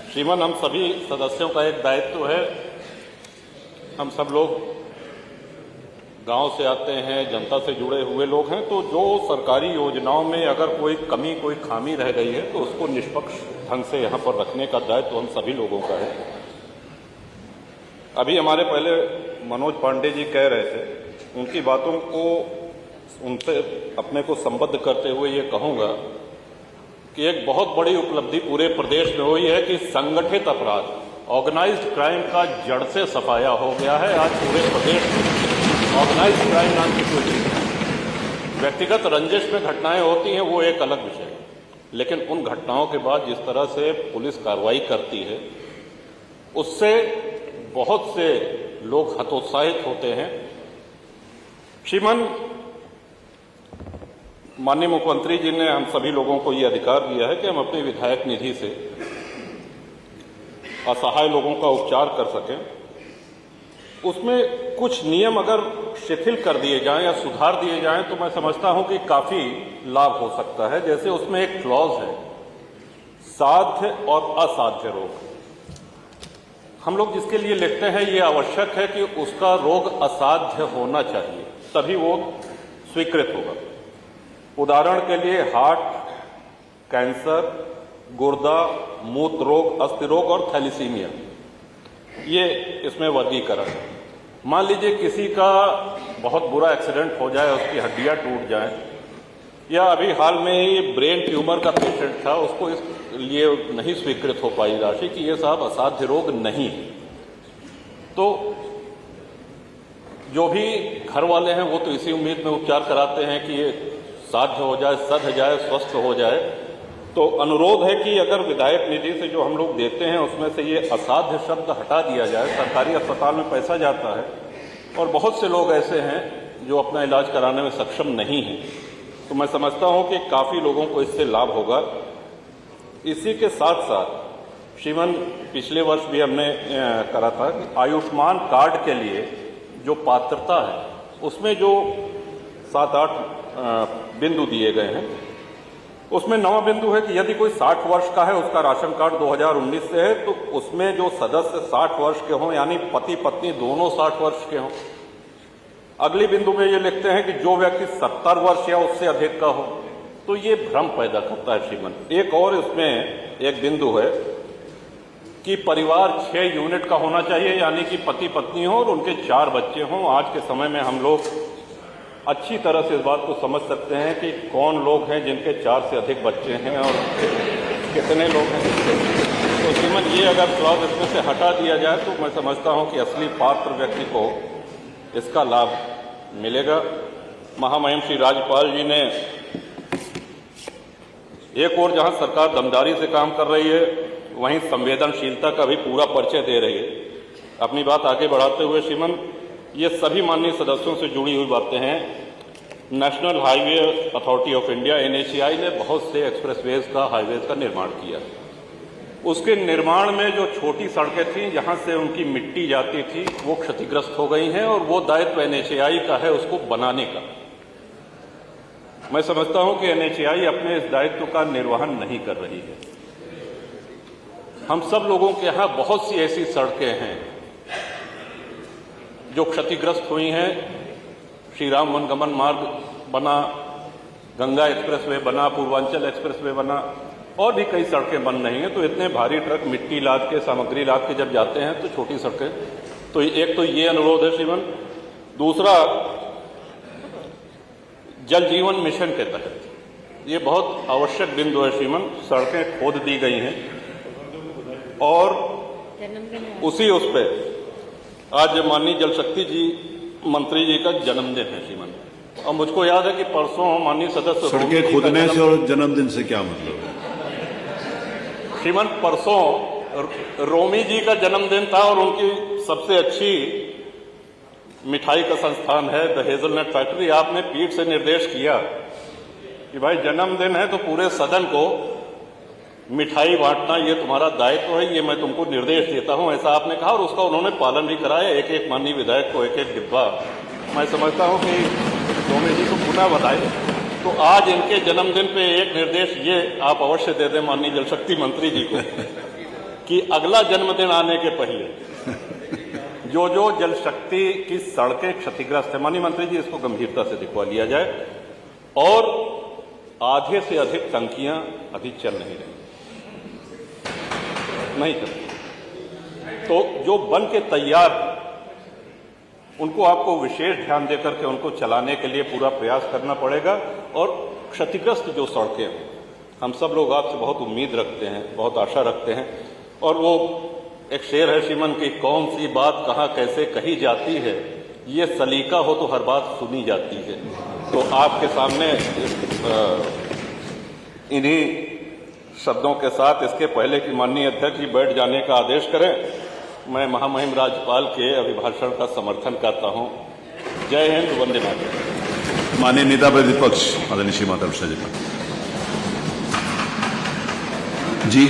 श्रीमान, हम सभी सदस्यों का एक दायित्व है। हम सब लोग गांव से आते हैं, जनता से जुड़े हुए लोग हैं, तो जो सरकारी योजनाओं में अगर कोई कमी, कोई खामी रह गई है तो उसको निष्पक्ष ढंग से यहाँ पर रखने का दायित्व हम सभी लोगों का है। अभी हमारे पहले मनोज पांडे जी कह रहे थे, उनकी बातों को उनसे अपने को संबद्ध करते हुए ये कहूँगा कि एक बहुत बड़ी उपलब्धि पूरे प्रदेश में हुई है कि संगठित अपराध, ऑर्गेनाइज्ड क्राइम का जड़ से सफाया हो गया है। आज पूरे प्रदेश में ऑर्गेनाइज्ड क्राइम नाम की कोई चीज नहीं। व्यक्तिगत रंजिश में घटनाएं होती हैं, वो एक अलग विषय है, लेकिन उन घटनाओं के बाद जिस तरह से पुलिस कार्रवाई करती है, उससे बहुत से लोग हतोत्साहित होते हैं। श्रीमान, माननीय मुख्यमंत्री जी ने हम सभी लोगों को ये अधिकार दिया है कि हम अपनी विधायक निधि से असहाय लोगों का उपचार कर सकें। उसमें कुछ नियम अगर शिथिल कर दिए जाएं या सुधार दिए जाएं तो मैं समझता हूं कि काफी लाभ हो सकता है। जैसे उसमें एक क्लॉज है, साध्य और असाध्य रोग। हम लोग जिसके लिए लिखते हैं ये आवश्यक है कि उसका रोग असाध्य होना चाहिए, तभी वो स्वीकृत होगा। उदाहरण के लिए हार्ट, कैंसर, गुर्दा, मूत्र रोग, अस्थि रोग और थैलीसीमिया, ये इसमें वर्गीकरण है। मान लीजिए किसी का बहुत बुरा एक्सीडेंट हो जाए, उसकी हड्डियां टूट जाएं, या अभी हाल में ही ब्रेन ट्यूमर का पेशेंट था, उसको इसलिए नहीं स्वीकृत हो पाई राशि कि ये साहब असाध्य रोग नहीं है। तो जो भी घर वाले हैं वो तो इसी उम्मीद में उपचार कराते हैं कि ये साध्य हो जाए, सध जाए, स्वस्थ हो जाए। तो अनुरोध है कि अगर विधायक निधि से जो हम लोग देते हैं उसमें से ये असाध्य शब्द हटा दिया जाए। सरकारी अस्पताल में पैसा जाता है और बहुत से लोग ऐसे हैं जो अपना इलाज कराने में सक्षम नहीं हैं, तो मैं समझता हूं कि काफी लोगों को इससे लाभ होगा। इसी के साथ साथ श्रीमान, पिछले वर्ष भी हमने करा था कि आयुष्मान कार्ड के लिए जो पात्रता है उसमें जो 7-8 बिंदु दिए गए हैं, उसमें 9वां बिंदु है कि यदि कोई 60 वर्ष का है, उसका राशन कार्ड 2019 से है, तो उसमें जो सदस्य 60 वर्ष के हों, यानी पति पत्नी दोनों 60 वर्ष के हों। अगली बिंदु में ये लिखते हैं कि जो व्यक्ति 70 वर्ष या उससे अधिक का हो। तो ये भ्रम पैदा करता है श्रीमान। एक और इसमें एक बिंदु है कि परिवार 6 यूनिट का होना चाहिए, यानी कि पति पत्नी हो और उनके 4 बच्चे हों। आज के समय में हम लोग अच्छी तरह से इस बात को समझ सकते हैं कि कौन लोग हैं जिनके 4 से अधिक बच्चे हैं और कितने लोग हैं जिसके। तो श्रीमान, ये अगर क्लॉज इसमें से हटा दिया जाए तो मैं समझता हूं कि असली पात्र व्यक्ति को इसका लाभ मिलेगा। महामहिम श्री राज्यपाल जी ने एक और जहां सरकार दमदारी से काम कर रही है, वहीं संवेदनशीलता का भी पूरा परिचय दे रही है। अपनी बात आगे बढ़ाते हुए श्रीमान, ये सभी माननीय सदस्यों से जुड़ी हुई बातें हैं। National highway authority of India NHAI ने बहुत से एक्सप्रेसवेज का, हाईवेज का निर्माण किया। उसके निर्माण में जो छोटी सड़कें थीं, जहां से उनकी मिट्टी जाती थी, वो क्षतिग्रस्त हो गई हैं और वो दायित्व NHAI का है उसको बनाने का। मैं समझता हूं कि NHAI अपने इस दायित्व का निर्वहन नहीं कर रही है। हम सब लोगों के यहां बहुत सी ऐसी सड़कें हैं जो क्षतिग्रस्त हुई हैं। श्री राम वनगमन मार्ग बना, गंगा एक्सप्रेसवे बना, पूर्वांचल एक्सप्रेसवे बना, और भी कई सड़कें बन रही हैं। तो इतने भारी ट्रक मिट्टी लाद के, सामग्री लाद के जब जाते हैं तो छोटी सड़कें, तो एक तो ये अनुरोध है श्रीमान। दूसरा, जल जीवन मिशन के तहत ये बहुत आवश्यक बिंदु है श्रीमान, सड़कें खोद दी गई हैं और उसी उस पर आज माननीय जल शक्ति जी मंत्री जी का जन्मदिन है श्रीमान। और मुझको याद है कि परसों माननीय सदस्य सड़कें खोदने से और जन्मदिन से क्या मतलब है श्रीमान? परसों रोमी जी का जन्मदिन था और उनकी सबसे अच्छी मिठाई का संस्थान है द हेजलनट फैक्ट्री। आपने पीठ से निर्देश किया कि भाई जन्मदिन है तो पूरे सदन को मिठाई बांटना ये तुम्हारा दायित्व है, ये मैं तुमको निर्देश देता हूं, ऐसा आपने कहा और उसका उन्होंने पालन भी कराया। एक एक माननीय विधायक को एक एक डिब्बा। मैं समझता हूं कि रोमी जी को पुनः बधाई। तो आज इनके जन्मदिन पे एक निर्देश ये आप अवश्य दे दें माननीय जल शक्ति मंत्री जी को कि अगला जन्मदिन आने के पहले जो जो जल शक्ति की सड़कें क्षतिग्रस्त है, माननीय मंत्री जी इसको गंभीरता से दिखवा लिया जाए। और आधे से अधिक टंकियां अभी चल नहीं रही, नहीं चल रही। तो जो बन के तैयार, उनको आपको विशेष ध्यान देकर के उनको चलाने के लिए पूरा प्रयास करना पड़ेगा। और क्षतिग्रस्त जो सड़कें हैं, हम सब लोग आपसे बहुत उम्मीद रखते हैं, बहुत आशा रखते हैं। और वो एक शेर है श्रीमन की, कौन सी बात कहाँ कैसे कही जाती है, ये सलीका हो तो हर बात सुनी जाती है। तो आपके सामने इन्हीं शब्दों के साथ इसके पहले कि माननीय अध्यक्ष जी बैठ जाने का आदेश करें, मैं महामहिम राज्यपाल के अभिभाषण का समर्थन करता हूं। जय हिंद, वंदे मातरम। माननीय नेता प्रतिपक्ष आदरणीय श्री माता जी।